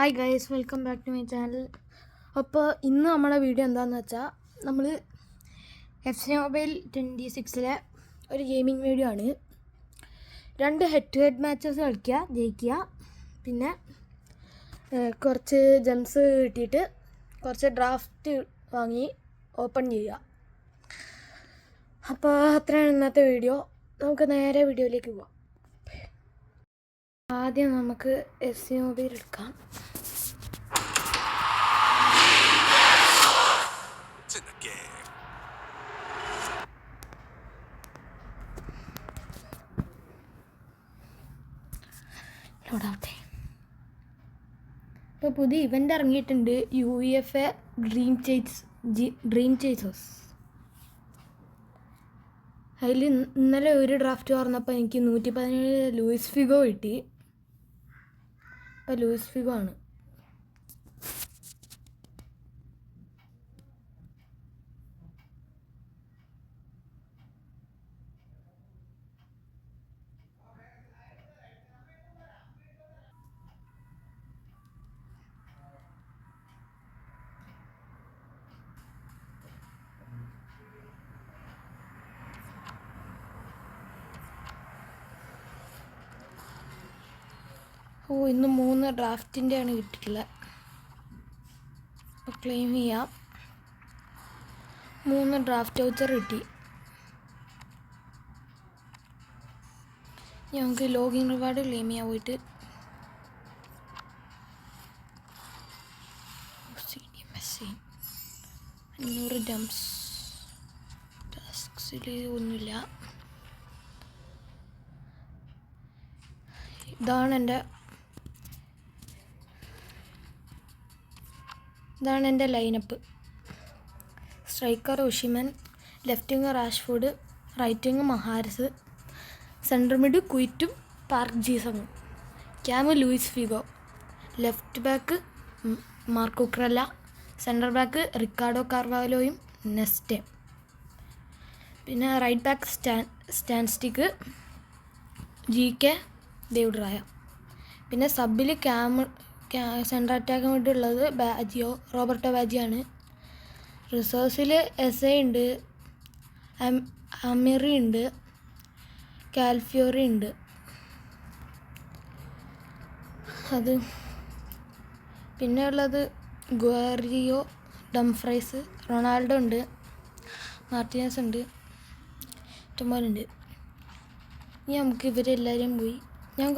Hi guys, welcome back to my channel. അപ്പോൾ ഇന്ന് നമ്മുടെ വീഡിയോ എന്താണെന്ന് വെച്ചാൽ നമ്മൾ FC Mobile 26 ഒരു ഗെയിമിംഗ് വീഡിയോ ആണ്. 2 ഹെഡ് ടു ഹെഡ് മാച്ചസ് കളിക്കുക, ജയിക്കുക. പിന്നെ കുറച്ച് ജംസ് കിട്ടിയിട്ട് കുറച്ച് ഡ്രാഫ്റ്റ് വാങ്ങി ഓപ്പൺ ചെയ്യുക. അപ്പോൾ അത്രയാണ് ഇന്നത്തെ വീഡിയോ. നമുക്ക് നേരെ വീഡിയോയിലേക്ക് പോവാം. ആദ്യം നമുക്ക് FC Mobile എടുക്കാം. ലോഡാവട്ടെ. ഇപ്പോൾ പുതിയ ഇവൻ്റ് ഇറങ്ങിയിട്ടുണ്ട്, UEFA ഡ്രീം ചേസേഴ്സ്. അതിൽ ഇന്നലെ ഒരു ഡ്രാഫ്റ്റ് പറഞ്ഞപ്പോൾ എനിക്ക് 117 ലൂയിസ് ഫിഗോ കിട്ടി. ഇപ്പോൾ ലൂയിസ് ഫിഗോ ആണ്. ഇന്ന് 3 ഡ്രാഫ്റ്റിൻ്റെയാണ് കിട്ടിയിട്ടുള്ളത്. അപ്പോൾ ക്ലെയിം ചെയ്യാം. 3 ഡ്രാഫ്റ്റ് വൗച്ചർ കിട്ടി. ഞങ്ങൾക്ക് ലോഗിൻ റിവാർഡ് ക്ലെയിം ചെയ്യാൻ പോയിട്ട് മെസ്സി 500 ജംപ്സ്. ടാസ്ക്സിൽ ഒന്നുമില്ല. ഇതാണ് എൻ്റെ lineup. Striker Osimhen, left wing Rashford, right wing Mahrez, central mid കുയിറ്റും പാർക്ക് ജീസങ്ങും, CAM Luis Figo, left back Marco ക്രല്ല, സെൻട്രൽ ബാക്ക് റിക്കാർഡോ കാർവാലോയും നെസ്റ്റേ, പിന്നെ റൈറ്റ് ബാക്ക് സ്റ്റാൻസ്റ്റിക്ക്, GK ഡേവിഡ് റായ. പിന്നെ സബിൽ സെൻട്രൽ അറ്റാക്ക് വേണ്ടിയുള്ളത് റോബർട്ടോ ബാജിയാണ്. റിസേർവ്സിൽ SA ഉണ്ട്, അമിറി ഉണ്ട്, കാൽഫിയോറി ഉണ്ട്. അത് പിന്നെ ഉള്ളത് ഗുവാരിയോ, ഡംഫ്രൈസ്, റൊണാൾഡോ ഉണ്ട്, മാർട്ടിനസ് ഉണ്ട്, ഇഷ്ടംപോലുണ്ട്. ഇനി നമുക്ക് ഇവരെല്ലാവരും പോയി. ഞാൻ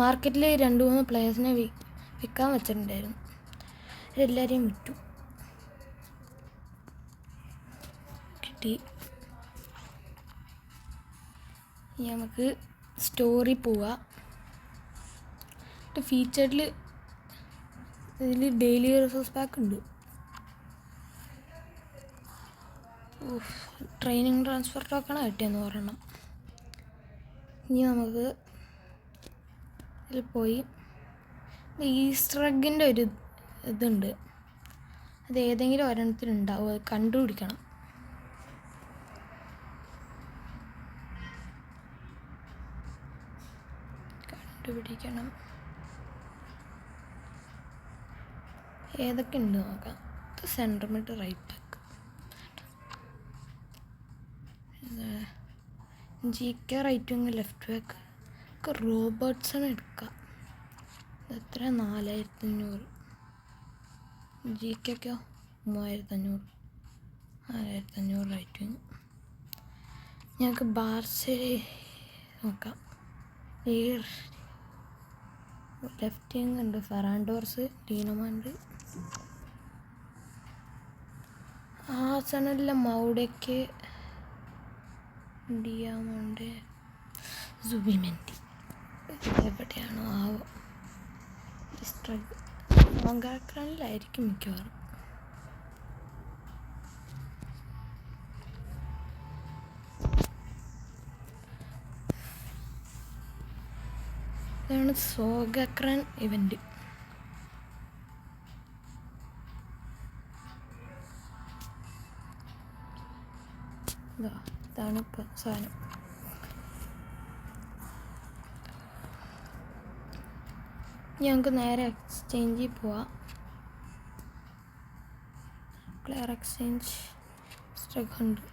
മാർക്കറ്റിൽ 2-3 പ്ലെയേഴ്സിനെ വിൽക്കാൻ വെച്ചിട്ടുണ്ടായിരുന്നു. ഇവരെല്ലാവരെയും വിറ്റു, കിട്ടി. ഇനി നമുക്ക് സ്റ്റോറി പോവാം. ഫീച്ചറിൽ ഇതിൽ ഡെയിലി റിസോഴ്സ് പാക്ക് ഉണ്ട്. ട്രെയിനിങ് ട്രാൻസ്ഫർ ടോക്കണാണ് കിട്ടിയെന്ന് പറയണം. ഇനി നമുക്ക് ഇതിൽ പോയി ഈസ്റ്റർ എഗ്ഗിൻ്റെ ഒരു ഇതുണ്ട്. അത് ഏതെങ്കിലും ഒരെണ്ണത്തിനുണ്ടാവും, അത് കണ്ടുപിടിക്കണം. ഏതൊക്കെ ഉണ്ട് നോക്കാം. Central mid, right back, GK right wing, left back Robertson എടുക്കാം. എത്ര 4500. GKക്കോ 3500. 4500 റൈറ്റ് വിങ്. ഞങ്ങൾക്ക് ബാർസയിൽ നോക്കാം. ഈ ലെഫ്റ്റ് വിങ് ഉണ്ട്, ഫെറാൻഡോർസ്, ഡീനോമുണ്ട്. ആഴ്സണലിലെ മൗഡയ്ക്ക്, ഡിയാമണ്ട്, സുബിമെൻറ്റി എവിടെയാണോ ആവോ. മൊങ്കാക്രണിലായിരിക്കും മിക്കവാറും. ഇതാണ് സോഗക്രൻ ഇവൻ്റ്. ഇതാണ് ഇപ്പം സാധനം. . 1 ഞങ്ങൾക്ക് നേരെ എക്സ്ചേഞ്ചിൽ പോവാം. പ്ലെയർ എക്സ്ചേഞ്ച് സ്ട്രൈക്ക് ഉണ്ട്.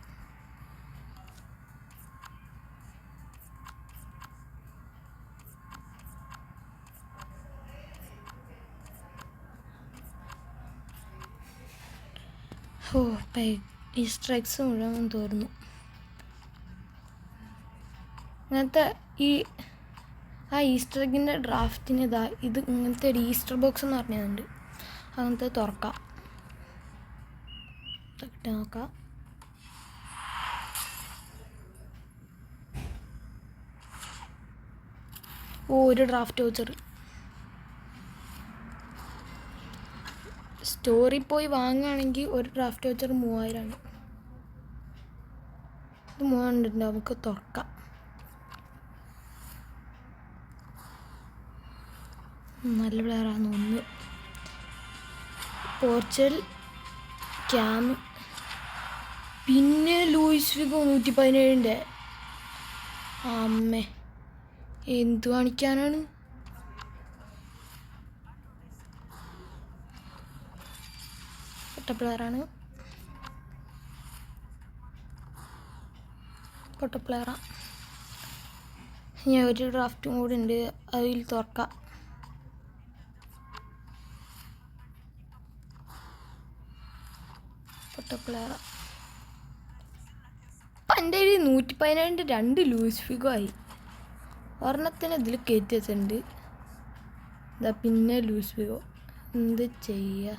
ഈ സ്ട്രൈക്സ് മുഴുവൻ തോന്നുന്നു. അങ്ങനത്തെ ഈസ്റ്റർ എഗിൻ്റെ ഡ്രാഫ്റ്റിന് ഇത് ഇങ്ങനത്തെ ഒരു ഈസ്റ്റർ ബോക്സ് എന്ന് പറഞ്ഞതുണ്ട്. അങ്ങനത്തെ തുറക്കാം, നോക്കാം. ഒരു ഡ്രാഫ്റ്റ് വൗച്ചർ. സ്റ്റോറി പോയി വാങ്ങുകയാണെങ്കിൽ ഒരു ഡ്രാഫ്റ്റ് വൗച്ചർ 3000 ആണ്. ഇത് 3000 ഉണ്ട്. നമുക്ക് തുറക്കാം. നല്ല പ്ലെയറാണ് ഒന്ന്. പോർച്ചുഗൽ ക്യാം, പിന്നെ ലൂയിസ് ഫിഗോ 117. അമ്മേ, എന്തു കാണിക്കാനാണ്? പൊട്ട പ്ലെയറാണ്. ഞാൻ ഒരു ഡ്രാഫ്റ്റും കൂടി ഉണ്ട്, അതിൽ തുറക്കാം. പ്ലെയർ. അപ്പം എൻ്റെ കയ്യിൽ 117 2 ലൂയിസ് ഫിഗോ ആയി. ഒരെണ്ണത്തിന് ഇതിൽ കയറ്റി വെച്ചിട്ടുണ്ട്. പിന്നെ ലൂയിസ് ഫിഗോ. എന്ത് ചെയ്യുക?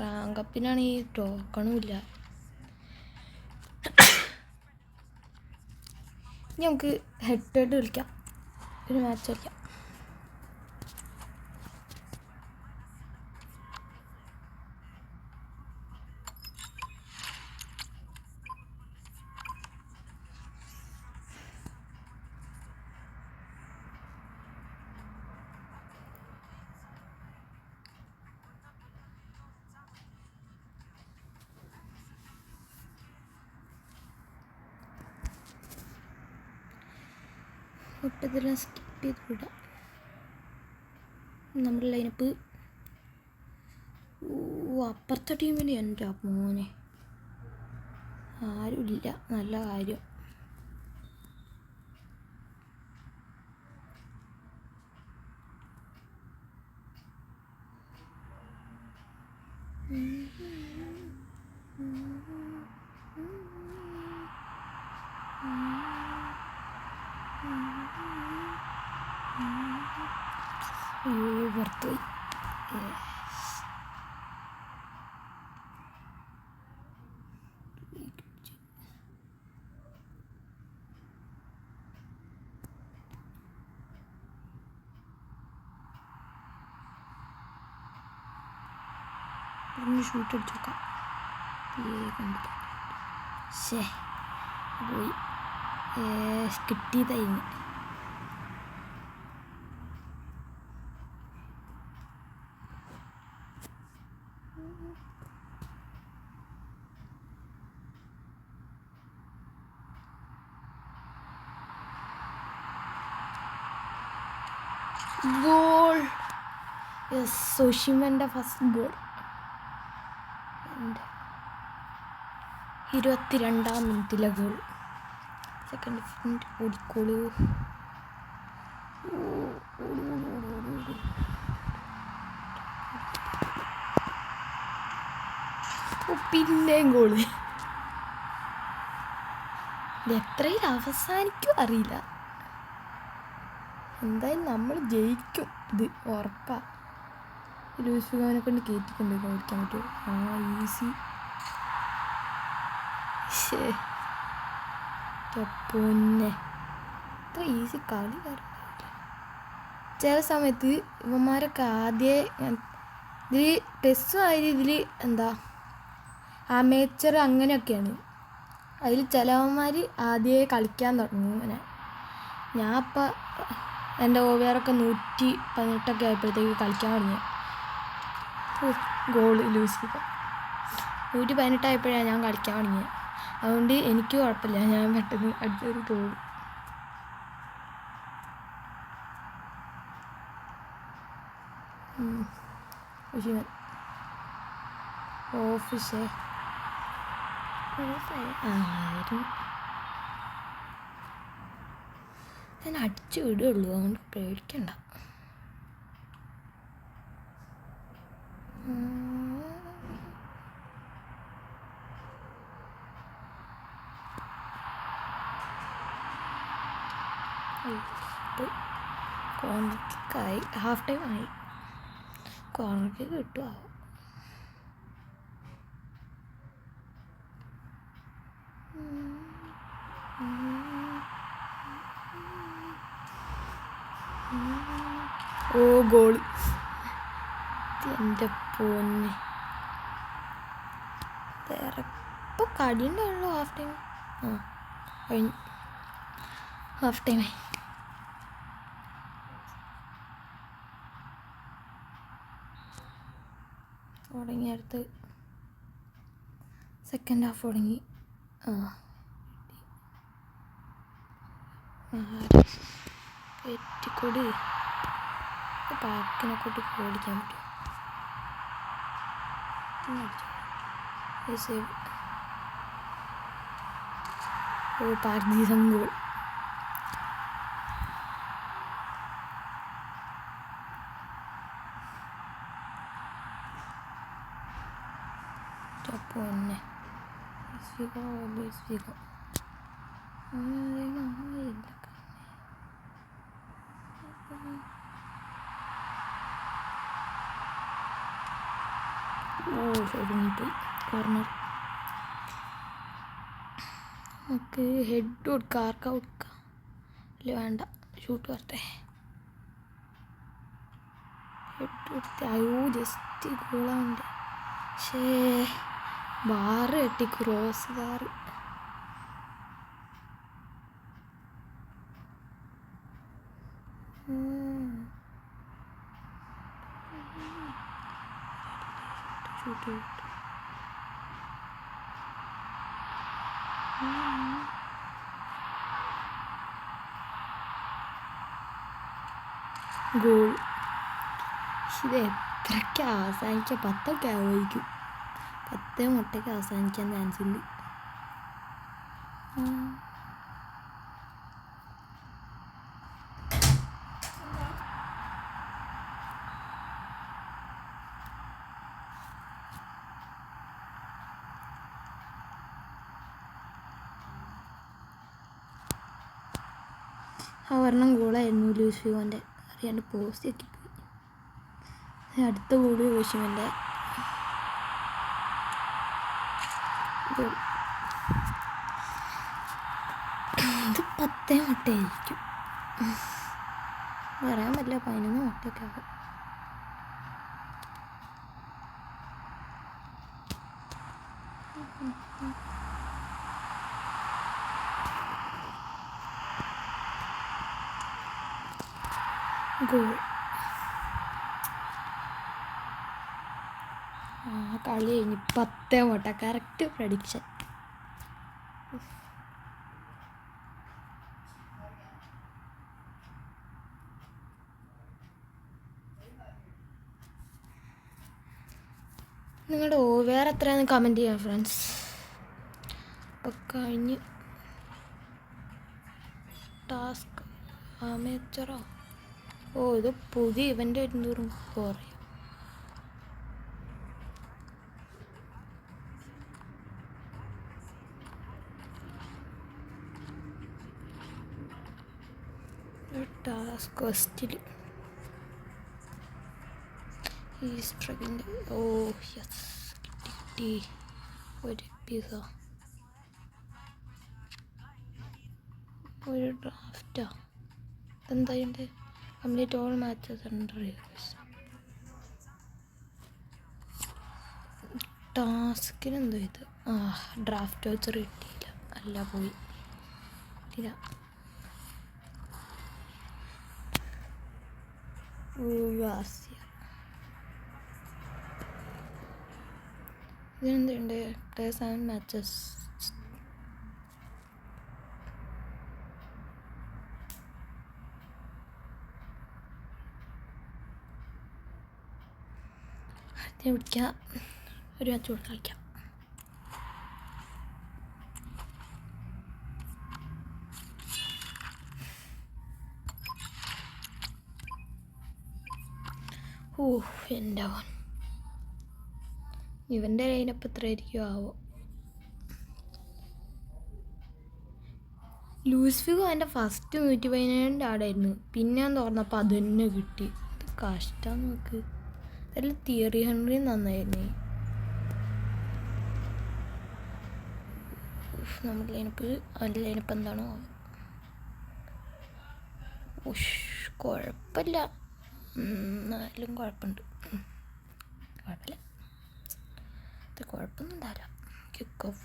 റാങ്കപ്പിനാണ് ഈ ടോക്കണും ഇല്ല. ഇനി നമുക്ക് ഹെഡ് കളിക്കാം, ഒരു മാച്ച് കളിക്കാം. ഒട്ടതെല്ലാം സ്കിപ്പ് ചെയ്ത് വിടാം. നമ്മുടെ ലൈനപ്പ് അപ്പുറത്തെ ടീമിന് എൻ്റെ മോനെ ആരുമില്ല. നല്ല കാര്യം. പുറത്തുപോയി. ഷൂട്ട് അടിച്ചു നോക്കാം. പോയി കിട്ടിയതായിരുന്നു. ഗോൾ. സോഷിമൻ്റെ ഫസ്റ്റ് ഗോൾ. 22ാം മിനിറ്റിലെ ഗോൾ. സെക്കൻഡ് മിനിറ്റ് ഓടിക്കോളൂ. പിന്നെയും ഗോള്. ഇത് എത്രയിൽ അവസാനിക്കും അറിയില്ല. എന്തായാലും നമ്മൾ ജയിക്കും, ഇത് ഉറപ്പാ. ലൂയിസ് ഫിഗോനെ കൊണ്ട് കയറ്റിക്കൊണ്ട് കളിക്കാൻ പറ്റുമോ? ഈസി. പൊന്നെ, ഇത്ര ഈസി കളി കാര്യമില്ല. ചില സമയത്ത് ഇവന്മാരൊക്കെ ആദ്യം ഇതിൽ ടെസ്റ്റും ഇതിൽ എന്താ അമേച്ചർ അങ്ങനെയൊക്കെയാണ്. അതിൽ ചിലവന്മാർ ആദ്യമേ കളിക്കാൻ തുടങ്ങും. ഇങ്ങനെ ഞാൻ ഇപ്പം എൻ്റെ ഓവറൊക്കെ 118 ആയപ്പോഴത്തേക്ക് കളിക്കാൻ തുടങ്ങി. ഗോള് ലൂസ് ഫിഗോ 118 ആയപ്പോഴാണ് ഞാൻ കളിക്കാൻ തുടങ്ങിയത്. അതുകൊണ്ട് എനിക്ക് കുഴപ്പമില്ല, ഞാൻ പെട്ടെന്ന് അടുത്തൊരു ഗോൾ. ഒഷിമൻ ഓഫീസേ ആരും ഞാൻ അടിച്ചു വിടുള്ളൂ, അതുകൊണ്ട് പേടിക്കണ്ട. കോർണർ കിക്കായി, ഹാഫ് ടൈം ആയി. കോർണർ കിക്ക് കിട്ടുമോ? ഓ ഗോൾ! എൻ്റെ പൊന്നെ, വേറെ ഇപ്പോൾ കടിയുണ്ടാവുള്ളൂ. ഹാഫ് ടൈം കഴിഞ്ഞു. ഹാഫ് ടൈമായി. തുടങ്ങി, അടുത്ത് സെക്കൻഡ് ഹാഫ് തുടങ്ങി. എറ്റിക്കൂടി പാർക്കിനെ കൂട്ടി ഓടിക്കാൻ പറ്റും. സേവ്. ഓ പാർദീസം ഗോൾ. പൊന്നെ ഒതുങ്ങിപ്പോയി. കോർണർ നമുക്ക് ഹെഡ് കൊടുക്കാം, ആർക്കാ കൊടുക്കാം? അല്ല വേണ്ട, ഷൂട്ട് വരട്ടെ. ഹെഡ് കൊടുത്ത് അയ്യോ ജസ്റ്റ് ഗോളാണ്ട്. പക്ഷേ ബാറ് കെട്ടി, ക്രോസ് ബാറ്. Shoot goal. ഇത് എത്രയ്ക്ക് അവസാനിക്കുക? 10 ആവുമായിരിക്കും. 10 മുട്ടയ്ക്ക് അവസാനിക്കാൻ ചാൻസ് ഉണ്ട്. ഒരെണ്ണം ഗോളായിരുന്നു ലൂയിസ് ഫിഗോൻ്റെ, അറിയാണ്ട് പോസ്റ്റ് എത്തിപ്പോയി. അടുത്ത ഗോള് ഓഷിമൻ്റെ ഗോൾ. ഇത് 10 മുട്ടയായിരിക്കും, പറയാൻ പറ്റില്ല. 11 മുട്ടയൊക്കെ ആകും. ഗോൾ. കളി കഴിഞ്ഞ് 10 മുട്ട. Correct prediction. നിങ്ങളുടെ വേറെ എത്രയാണെന്ന് കമൻറ്റ് ചെയ്യാം ഫ്രണ്ട്സ്. അപ്പോൾ കഴിഞ്ഞ് ടാസ്ക് അമേച്ചറോ? ഓ ഇത് പുതിയ ഇവൻ്റ് വരുന്നതോറും കുറയും. ടാസ്ക് ക്വസ്റ്റിൽ ഈ സ്ട്രഗിൻ്റെ. ഓ യെസ്, കിട്ടി ഒരു പിസ. ഒരു ഡ്രാഫ്റ്റാ. എന്തായുണ്ട്? Complete all matches under use. ടാസ്കിന് എന്തോ ഇത് ഡ്രാഫ്റ്റ് വെച്ചർ കിട്ടിയില്ല. അല്ല പോയി ഇല്ല. ഇതിനെന്തുണ്ട്? 7 മാച്ചസ്. പിടിക്കാം, ഒരു മാച്ച് കൂടെ കളിക്കാം. എൻ്റെ അവൻ ഇവൻ്റെ ലൈനപ്പ് എത്ര ആയിരിക്കും ആവോ. ലൂസ്ഫിഗോ എൻ്റെ ഫസ്റ്റ് 119 ആടായിരുന്നു. പിന്നെ ഞാൻ തുറന്നപ്പോൾ അത് തന്നെ കിട്ടി. ഇത് കഷ്ടം നോക്ക്. അതിൽ തിയറി ഹെൻറി നന്നായിരുന്നേ. നമ്മുടെ ലൈനപ്പ് അവൻ്റെ ലൈനപ്പ് എന്താണോ കുഴപ്പമില്ല, എന്നാലും കുഴപ്പമുണ്ട്. കുഴപ്പമില്ല, ഇത് കുഴപ്പമൊന്നും തരാം. Kick off.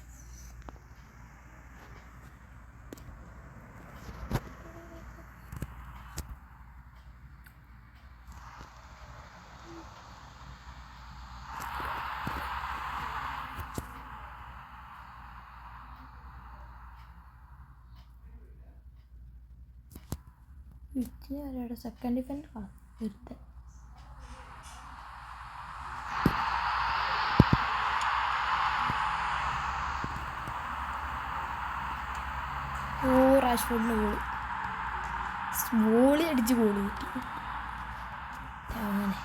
വിറ്റിന് സെക്കൻഡ് ഡിഫൻഡർ വെറുതെ. റാഷ്ഫോർഡിന് ഗോളി അടിച്ച് ഗോളി കിട്ടി. അങ്ങനെ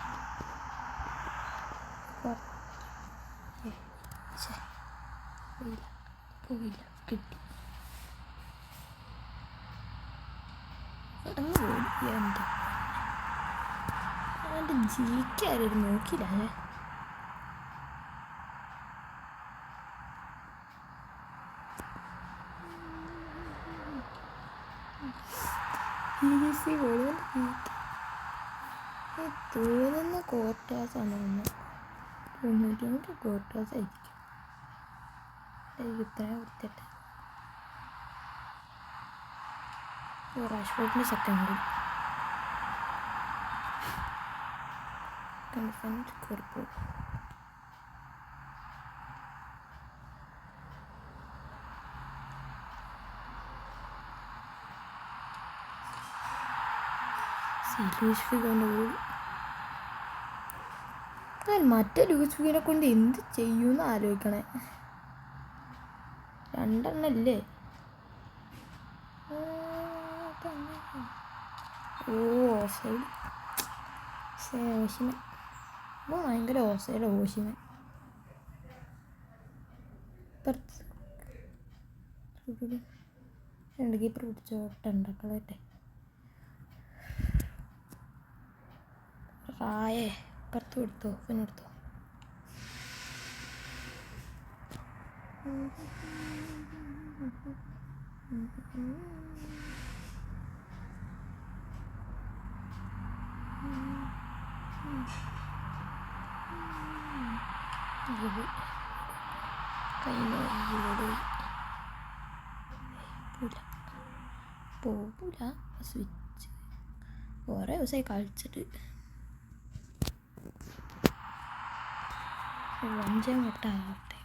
പോയില്ല, കിട്ടി. എൻ്റെ ജിക്കാരും നോക്കിയില്ല. തോന്നുന്ന കോർട്ടാസാണ്. 92 കോർട്ടാസ് ആയിരിക്കും. ഇത്രയും വൃത്തിയിട്ട് റാഷ്ഫോർഡിൻ്റെ സെക്കൻഡ് ഡിഫൻഡ് കുറിപ്പ്. ലൂസ്ഫിഗോൻ്റെ ഗോൾ. ഞാൻ മറ്റേ ലൂസ്ഫിഗിനെ കൊണ്ട് എന്ത് ചെയ്യുമെന്ന് ആലോചിക്കണേ. 2 എണ്ണല്ലേ? ഓസൈഡ്. ഓശിമൻ ഭയങ്കര ഓസൈഡ്. ഓശിമൻ രണ്ട് കീപ്പർ പിടിച്ചോട്ടുണ്ടാക്കളട്ടെ. റായേ പുറത്ത് കൊടുത്തോ, പിന്നെ എടുത്തോ. പോകൂല. സ്വിച്ച് കുറേ ദിവസമായി കളിച്ചിട്ട്. 5 മുട്ട ആവട്ടെ.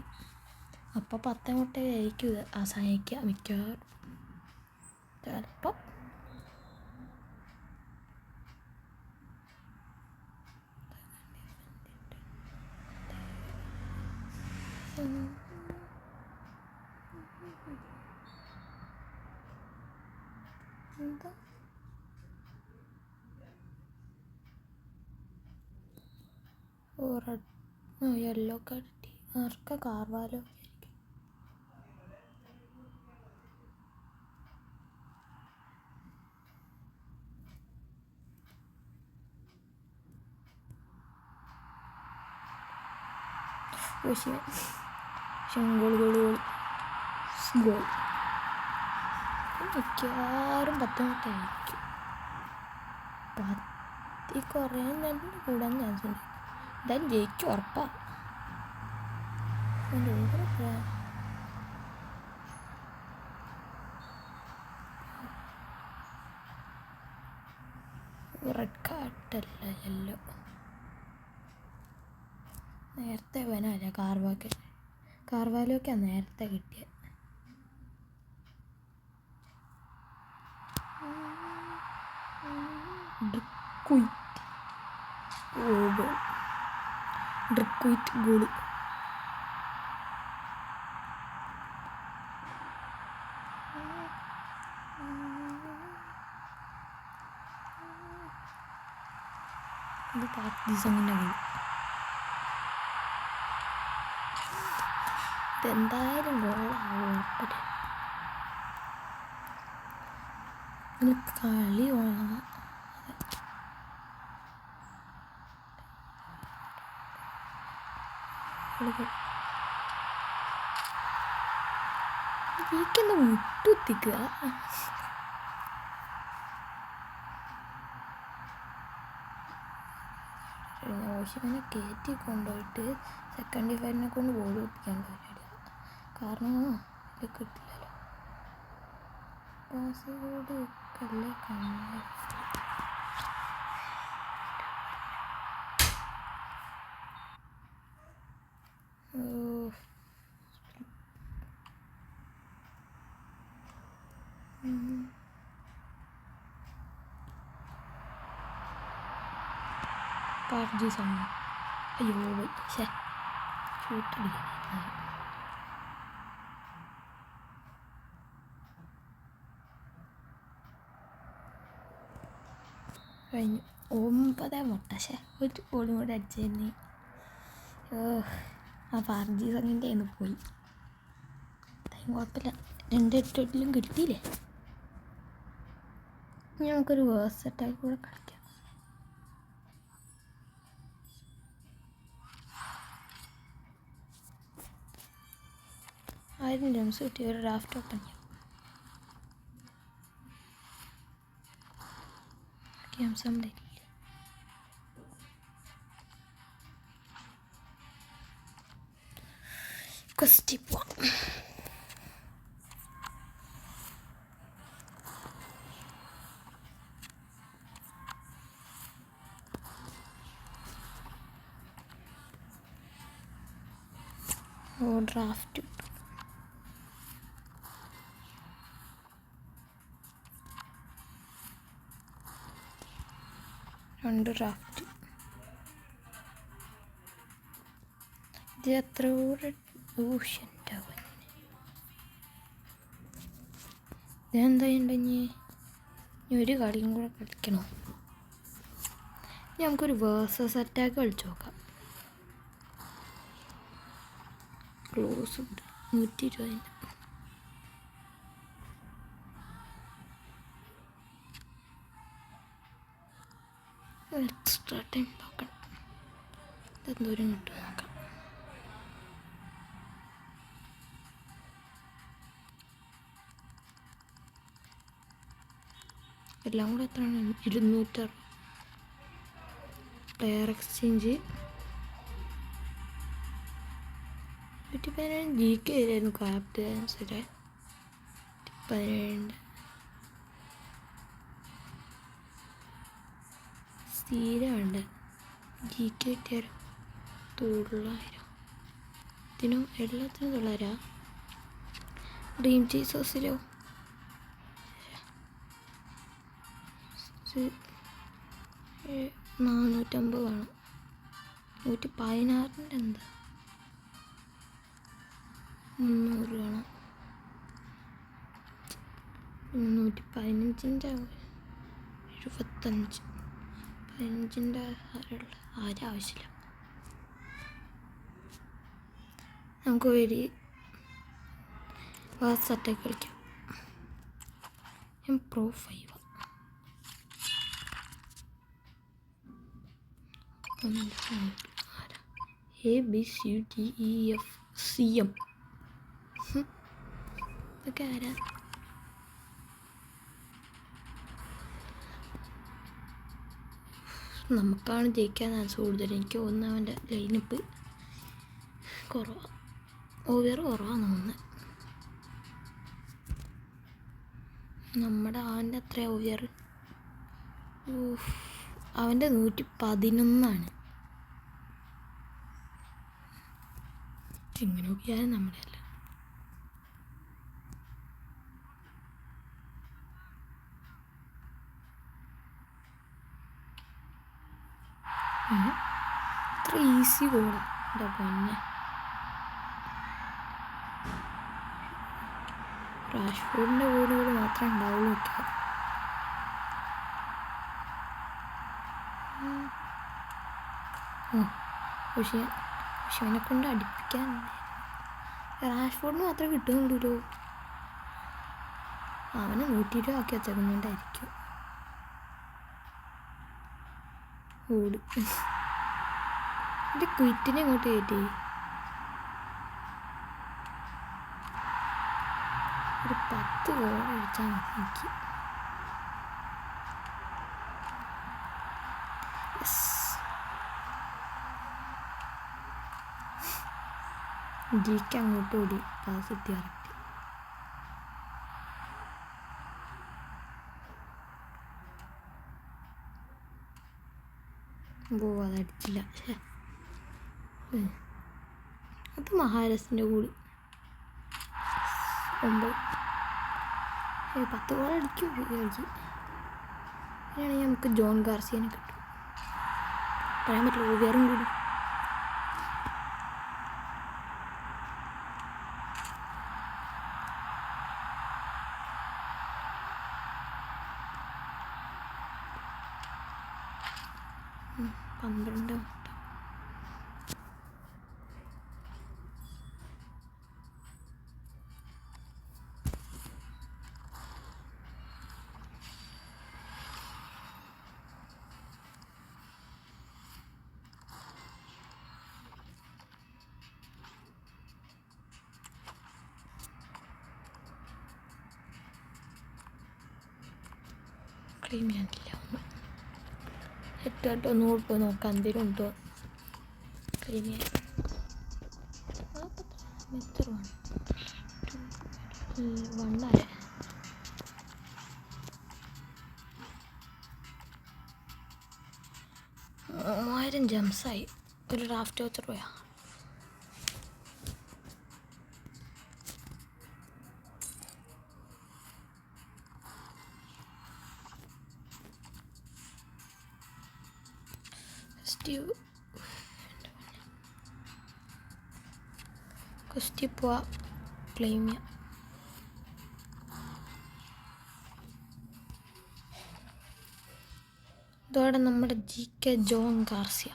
അപ്പോൾ 10 മുട്ട ആയിരിക്കും അസഹിക്കുക മിക്കവാറും. ചിലപ്പം എന്താ യെല്ലോ കാർഡ് ആർക്ക കാർവാലോ ആയിരിക്കും. ഗോൾ മിക്കവാറും 10 മിനിറ്റായിരിക്കും. 10 കുറേ നല്ല കൂടാൻ ചാൻസ് ഉണ്ട്. എന്തായാലും ജയിക്കും ഉറപ്പാണ്. റെഡ് കാർഡല്ല, യെല്ലോ. നേരത്തെ വേനല്ല കാർവാലോക്കാണ് നേരത്തെ കിട്ടിയത്. ഡ്രിക്വിറ്റ് ഗോള്. ഇത് പാർക്ക് ജിസങ്ങിൻ്റെ ഗോൾ. ഇതെന്തായാലും ഗോളാവും. ഇതിന് കളി കൊള്ളണം. വീക്കെന്നെ മുട്ടുത്തിക്കുക. ഓഷിമനെ കയറ്റി കൊണ്ടുപോയിട്ട് സെക്കൻഡ് ഡിഫൈനെ കൊണ്ട് ഗോൾ കുത്തിക്കാൻ പരിപാടിയാണ്. കാരണം ഇത് കിട്ടില്ലല്ലോ. കാസർഗോഡ് കല്ലേ കാണുന്നത്. പാർജി സമയം. അയ്യോ ശേ ഷൂട്ടടിക്കാൻ കഴിഞ്ഞു. 9 മുട്ട. ഒരു ഗോളും കൂടെ അടിച്ചതന്നെ. ആ പാർജി സംഗിൻ്റെ കയ്യിൽ നിന്ന് പോയി. കുഴപ്പമില്ല, 2-8 കിട്ടിയില്ലേ. ഇനി നമുക്കൊരു വേഴ്സറ്റായി കൂടെ കളിക്കാം. 1000 ജംസ് കിട്ടി. ഒരു ഡ്രാഫ്റ്റ് ഓപ്പൺ ചെയ്യാം. സംഭവം ക്വസ്റ്റി പോവാം. ഡ്രാഫ്റ്റ് രണ്ട് ഡ്രാഫ്റ്റ്. ഇത് എത്ര കൂടെ ഉണ്ടാവും. ഇതെന്താ ഇനി ഒരു കളിയും കൂടെ കളിക്കണോ? നമുക്കൊരു വേഴ്സസ് അറ്റാക്ക് കളിച്ച് നോക്കാം. ക്ലോസ് ഉണ്ട് 120. എക്സ്ട്രാ ടൈം നോക്കണം. ഇതെന്തോരം കിട്ടും നോക്കാം. എല്ലാം കൂടെ എത്രയാണ്? 260. Player exchange 117. GK ആയിരുന്നു ക്യാപ്റ്റൻസിൻ്റെ 17. സ്ഥിരമുണ്ട്. GK കിട്ടിയാലോ 900. ഇതിനും എല്ലാത്തിനും 900. ഡ്രീം ചീസേഴ്സിലോ 450 വേണം. 116 എന്താ 300 വേണം. 115 75. 15 ആവശ്യമില്ല. നമുക്ക് ഒരു വേഴ്സസ് അറ്റാക്ക് കളിക്കാം. ഞാൻ Pro 5. ABCDEFCM ഇതൊക്കെ ആരാ? നമുക്കാണ് ജയിക്കാൻ ചാൻസ് കൂടുതൽ. എനിക്ക് തോന്നുന്നു അവൻ്റെ ലൈനപ്പ് കുറവാണ്. ഓവർ കുറവാണ് തോന്നുന്നത്. അവൻ്റെ അത്ര ഓവർ അവൻ്റെ 111. എങ്ങനെ നോക്കിയാലും നമ്മുടെ അല്ല. അത്ര ഈസി ഗോൾ. എൻ്റെ പൊന്നെ, റാഷ്ഫോർഡിൻ്റെ ഗോളുകൾ മാത്രമേ ഉണ്ടാവുള്ളൂ. പക്ഷേ അവനെ കൊണ്ട് അടിപ്പിക്കാൻ റാഷ്ഫോർഡിന് മാത്രമേ കിട്ടുന്നുള്ളൂ. അവനെ 120 ആക്കി വെച്ചേക്കുന്നുണ്ടായിരിക്കും. ഓടി എൻ്റെ ക്വിറ്റിനെ ഇങ്ങോട്ട് കയറ്റി ഒരു 10 ഗോൾ അടിച്ചാൽ മതി എനിക്ക്. ജിക്ക് അങ്ങോട്ട് ഓടി പാസ് എത്തി ഇറക്കി. അതടിച്ചില്ല. അത് മഹാരാഷ്ട്രൻ്റെ കൂടി 9 10 ഗോൾ അടിക്കും. അങ്ങനെയാണെങ്കിൽ നമുക്ക് ജോൺ ഗാർസിയനെ കിട്ടും. പറയാൻ പറ്റില്ല, ഓവിയറും കൂടി. പന്ത്രണ്ട് ക്ലെയിം ചെയ്യാനില്ല. ഹെറ്റായിട്ട് ഒന്നുകൂടി പോയി നോക്കാം എന്തെങ്കിലും ഉണ്ടോ ക്ലെയിം ചെയ്യാൻ. എത്ര 1 3000 ജംസായി. ഒരു ഡ്രാഫ്റ്റ് വച്ച് പോയാ. കുസ്തി പോവാ ക്ലെയിം ചെയ്യാം. ഇതോടെ നമ്മുടെ GK ജോൺ ഗാർസിയ.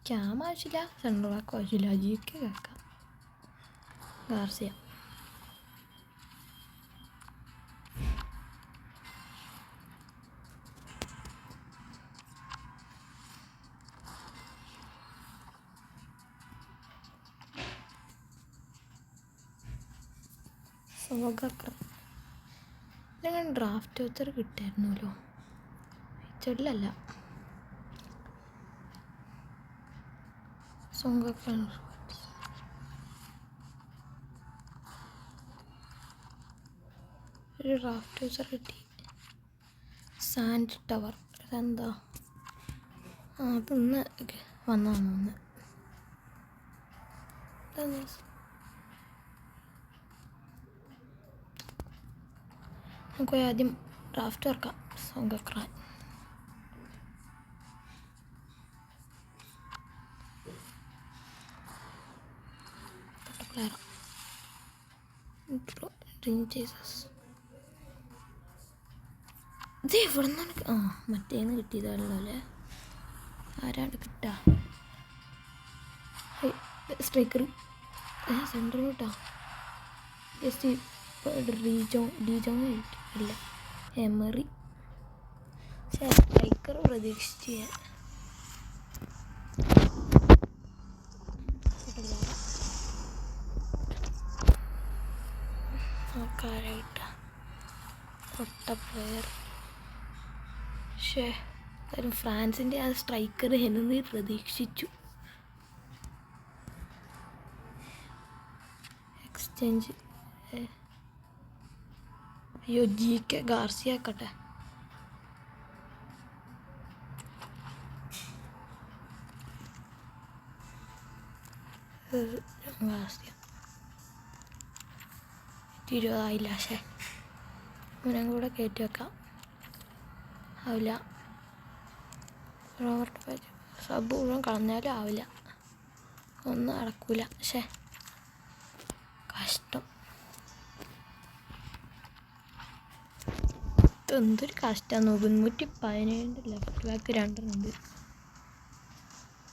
ക്യാം ആവശ്യമില്ല, സെൻട്രൽ ബാക്ക് ആവശ്യമില്ല, GK കേൾക്കാം. ഗാർസിയ ഞാൻ ഡ്രാഫ്റ്റ് വെച്ചർ കിട്ടായിരുന്നല്ലോ. ചെല്ലല്ല ഒരു ഡ്രാഫ്റ്റ് വെച്ചർ കിട്ടി. Sand tower. അതെന്താ? അതൊന്ന് വന്നാണ് ഒന്ന്. നമുക്ക് ആദ്യം ഡ്രാഫ്റ്റ് വർക്കാം. സോങ്കക്രാൻ പ്ലെയർ. Dream chases. ഇത് എവിടെ നിന്നാണ്? മറ്റേന്ന് കിട്ടിയതാണല്ലോ അല്ലേ? ആരാണ് കിട്ടുക? സ്ട്രൈക്കർ സെൻറ്റർ കിട്ടാ. ജസ്റ്റ് ഡിജോൺ ഇല്ല, എമറി. സ്ട്രൈക്കർ പ്രതീക്ഷിച്ച് ചെയ്യാൻ ആൾക്കാരായിട്ട് ഒട്ട പ്ലെയർ. പക്ഷേ എന്തായാലും ഫ്രാൻസിൻ്റെ ആ സ്ട്രൈക്കർ എന്ന് പ്രതീക്ഷിച്ചു. എക്സ്ചേഞ്ച്. അയ്യോ, GK ഗാർസിയ ആക്കട്ടെ. ഗാർസിയ 20 ആയില്ല. പക്ഷേ ഇവനും കൂടെ കയറ്റി വെക്കാം. ആവില്ല. റോബർട്ട് പേജ് സബ് മുഴുവൻ കളഞ്ഞാലും ആവില്ല, ഒന്നും നടക്കൂല. പക്ഷേ കഷ്ടം, എന്തൊരു കഷ്ടമാണ്. 317 ലെഫ്റ്റ് ബാക്ക് 2 ഉണ്ട്.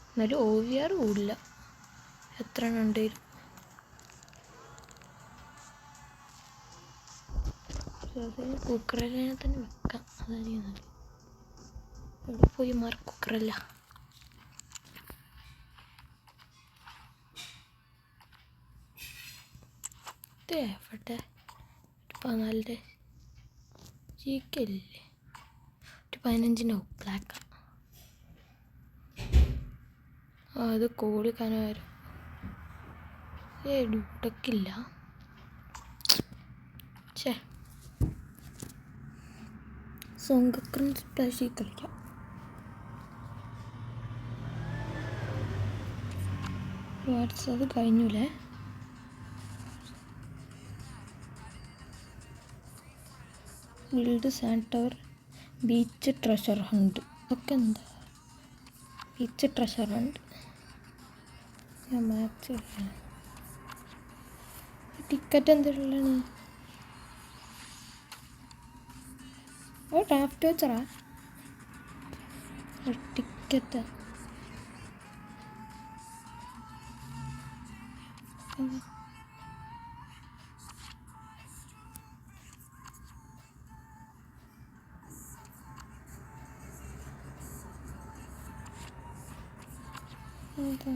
എന്നാലും OVR കൂടില്ല. എത്ര എണ്ണം ഉണ്ടായിരുന്നു? കുക്കറിനെ തന്നെ വെക്കാം, അതായിരിക്കും നല്ലത്. ഇവിടെ പോയി മാറി കുക്കറല്ല. ഇത് എവിടെ 14 GK-ല്ലേ? 15 ബ്ലാക്ക്. അത് കോളിക്കാനോ വരും. ഡൂട്ടക്കില്ല. ഛേ, സോങ്കക്രൻ സ്പ്ലാഷി കളിക്കാം. അത് കഴിഞ്ഞൂലേ? Guild sand tower, beach treasure hunt. ഇതൊക്കെ എന്താ? Beach treasure hunt. ഞാൻ മാച്ച് ടിക്കറ്റ് എന്തിനാണ്? ഡ്രാഫ്റ്റ് വെച്ചറാ ടിക്കറ്റാ? എന്താ?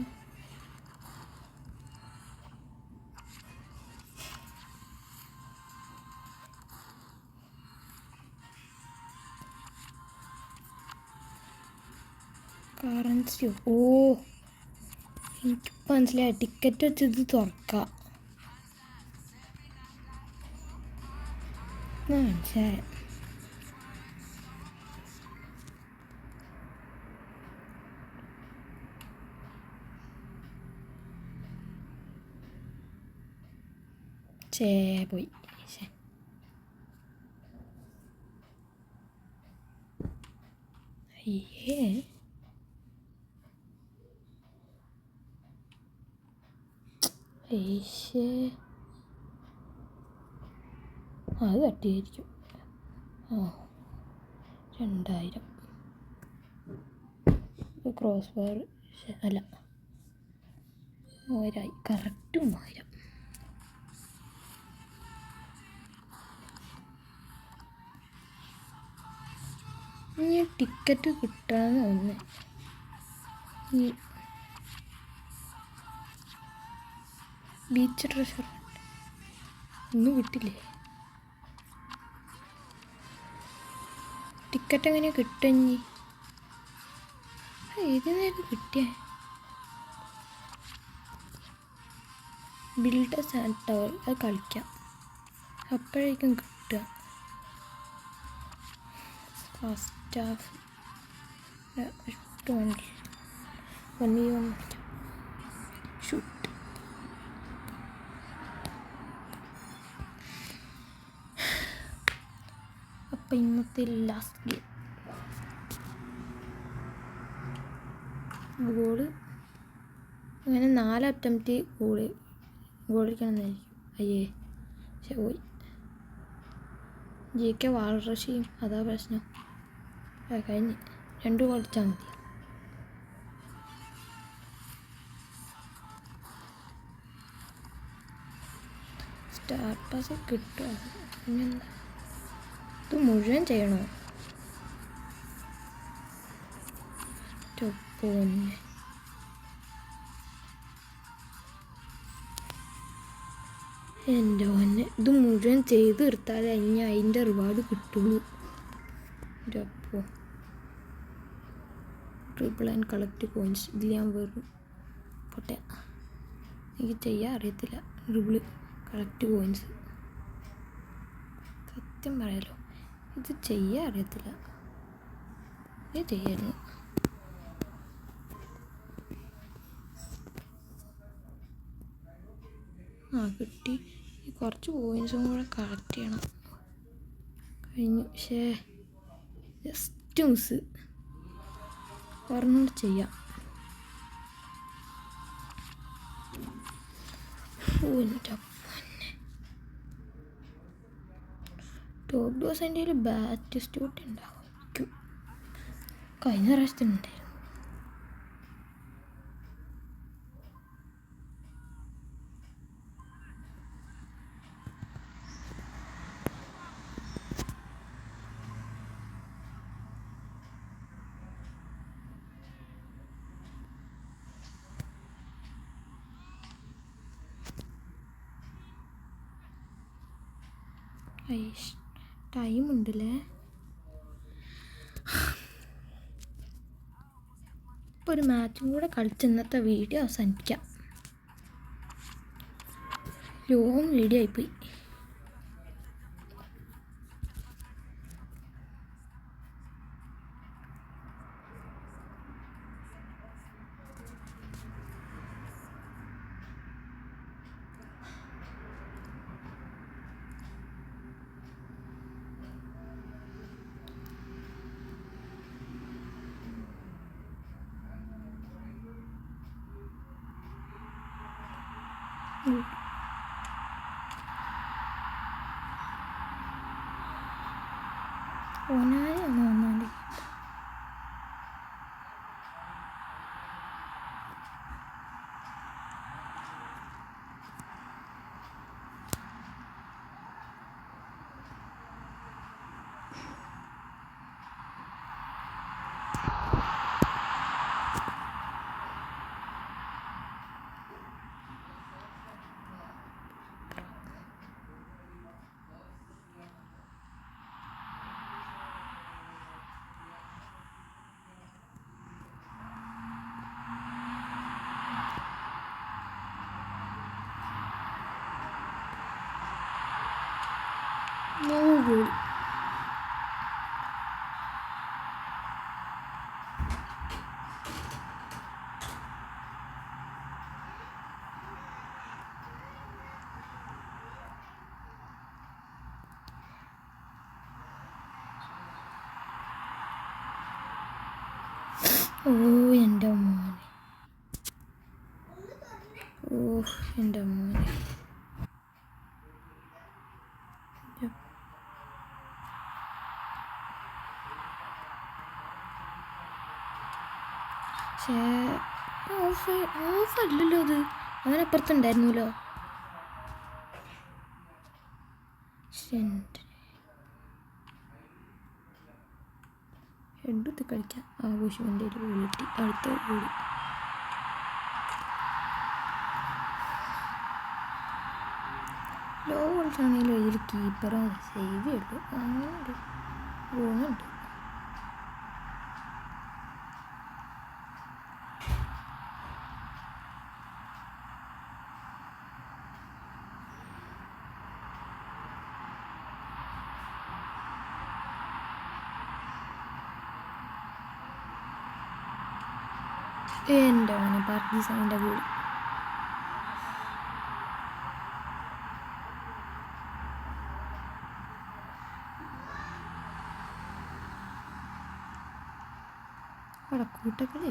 കറൻസിയോ? ഓ, എനിക്കിപ്പോൾ മനസ്സിലായി. ടിക്കറ്റ് വെച്ചത് തുറക്കാം. മനസ്സിലായി. പോയി. അയ്യേ, അത് തട്ടിയായിരിക്കും. 2000 ക്രോസ് ഫയർ അല്ല, 1000. കറക്റ്റ് 1000. ഇനി ടിക്കറ്റ് കിട്ടാന്ന് തോന്നുന്നു. ഈ ബീച്ച് ട്രഷർ ഒന്നും കിട്ടില്ലേ? ടിക്കറ്റ് എങ്ങനെ കിട്ടുക? ഇനി ഏത് നേരം കിട്ടിയ? ബിൽഡ് സാൻഡ് ടവർ, അത് കളിക്കാം, അപ്പോഴേക്കും കിട്ടുക. First half 1v1 shoot. അപ്പം ഇന്നത്തെ ലാസ്റ്റ് ഗെയിം ഗോള്. അങ്ങനെ 4 അറ്റംപ്റ്റ് ഗോളിക്കണമെന്നായിരിക്കും. അയ്യേ, പക്ഷെ പോയി. GK വാൾറഷിയും, അതാ പ്രശ്നം. കഴിഞ്ഞ് 2 കളിച്ചാൽ മതി. സ്റ്റാർ പാസ് കിട്ടുമോ? പിന്നെന്താ, ഇത് മുഴുവൻ ചെയ്യണോ? പൊന്നെ, എൻ്റെ പൊന്നെ, ഇത് മുഴുവൻ ചെയ്ത് തീർത്താലേ ഇനി അതിൻ്റെ റിവാർഡ് കിട്ടുള്ളൂ. എൻ്റെ അപ്പോൾ ട്രിപ്പിൾ ആൻഡ് കളക്ട് കോയിൻസ്. ഇതിൽ ഞാൻ വെറും പൊട്ടെ, എനിക്ക് ചെയ്യാൻ അറിയത്തില്ല. ട്രിപ്പിൾ കളക്ട് കോയിൻസ് സത്യം പറയാലോ, ഇത് ചെയ്യാൻ അറിയത്തില്ല. ഇത് ചെയ്യായിരുന്നു. കിട്ടി. കുറച്ച് കോയിൻസും കൂടെ കളക്ട് ചെയ്യണം. കഴിഞ്ഞു. യെസ്, ഒറ്റ മിസ് ഒരെണ്ണം ചെയ്യാം. എൻ്റെ ടോപ്പ് ഡോസ് എൻ്റെ കയ്യിൽ ബാറ്റ് സ്റ്റൂട്ട് ഉണ്ടാവും. കഴിഞ്ഞ പ്രാവശ്യത്തിനുണ്ടായിരുന്നു. ടൈമുണ്ടല്ലേ. ഇപ്പോൾ ഒരു മാച്ചും കൂടെ കളിച്ച് ഇന്നത്തെ വീഡിയോ അവസാനിപ്പിക്കാം. ലോങ് വീഡിയോ ആയിപ്പോയി. ഓനായാണ് വന്നാണ്ട് ഗോൾ. ഓ എൻ്റെ മോനെ, ഓ എൻ്റെ മോനെ. പക്ഷേ ഓഫല്ലല്ലോ അത്, അങ്ങനെ അപ്പുറത്തുണ്ടായിരുന്നല്ലോ. എടുത്ത് കളിക്കാം. ആഘോഷം എൻ്റെ ഒരു ഗോൾ കിട്ടി. അടുത്ത ഗോൾ. ലോ ഗോൾസാണെങ്കിലും ഇതിൽ കീപ്പറോ സേവ് ചെയ്യുള്ളൂ. അങ്ങനെ ഒരു ഗുണമുണ്ട്. എൻ്റെ മോനെ പാർക്കിൻസണിൻ്റെ ഗോൾ. അവിടെ കൂട്ടക്കളി.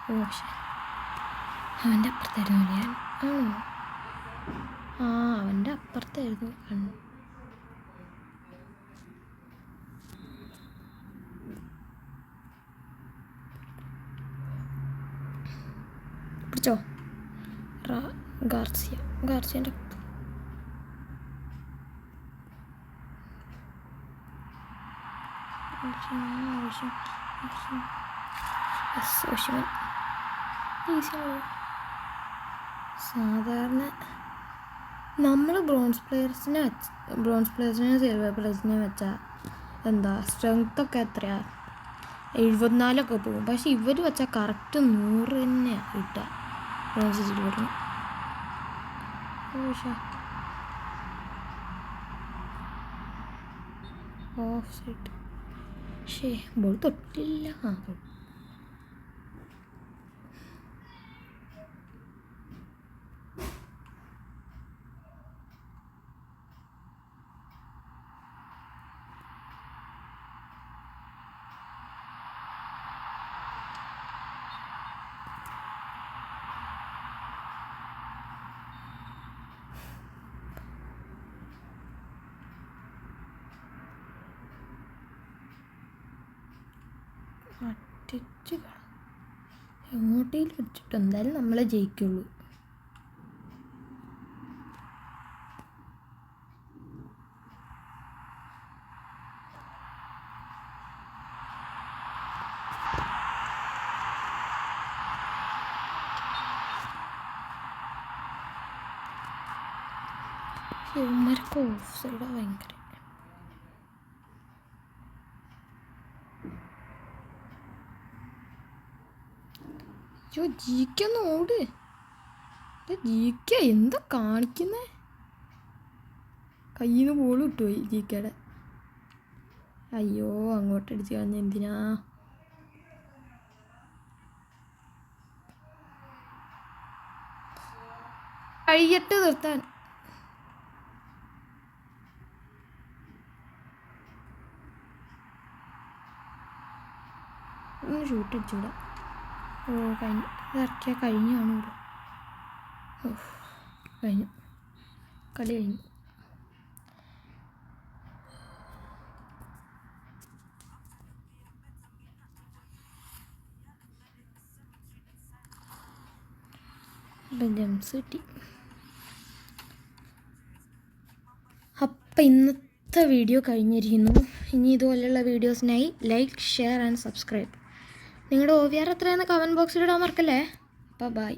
പക്ഷേ അവൻ്റെ അപ്പുറത്തായിരുന്നു ഞാൻ. അവൻ്റെ അപ്പുറത്തായിരുന്നു. പിടിച്ചോ ഗാർസിയൻ്റെ സാധാരണ നമ്മൾ ബ്രോൺസ് പ്ലെയേഴ്സിനെ സിൽവർ പ്ലെയേഴ്സിനെ വെച്ചാൽ എന്താ സ്ട്രെങ്ത്തൊക്കെ എത്രയാ 74 പോകും. പക്ഷെ ഇവർ വെച്ചാൽ കറക്റ്റ് 100 തന്നെയാണ് കിട്ടുക ബ്രോൺസ് സിൽവറിന്. Off side. പക്ഷേ ബോൾ തൊട്ടില്ല. അടിച്ച് എങ്ങോട്ടേലും അടിച്ചിട്ട് എന്തായാലും നമ്മളെ ജയിക്കുള്ളൂ. ഇവന്മാർക്ക് ഓഫ് സൈഡാ ഭയങ്കര. അയ്യോ ജീക്കൊന്ന് ഓട്. ജീക്ക എന്താ കാണിക്കുന്നേ? കയ്യിൽ നിന്ന് ബോൾ വിട്ടുപോയി ജീക്കയുടെ. അയ്യോ അങ്ങോട്ടടിച്ച് കളഞ്ഞ എന്തിനാ? കഴിയട്ട് നിർത്താൻ. ഒന്ന് ഷൂട്ട് അടിച്ചൂടാ. ഓ കഴിഞ്ഞു. ഇറക്കിയാൽ കഴിഞ്ഞാണ് ഇവിടെ. ഓ കഴിഞ്ഞു, കളി കഴിഞ്ഞു. ജംസ് കിട്ടി. അപ്പം ഇന്നത്തെ വീഡിയോ കഴിഞ്ഞിരിക്കുന്നു. ഇനി ഇതുപോലെയുള്ള വീഡിയോസിനായി ലൈക്ക്, ഷെയർ ആൻഡ് സബ്സ്ക്രൈബ്. നിങ്ങളുടെ OVR എത്രയാണെന്ന് കമൻറ്റ് ബോക്സിൽ ഇടാൻ മറക്കല്ലേ. അപ്പോൾ ബൈ.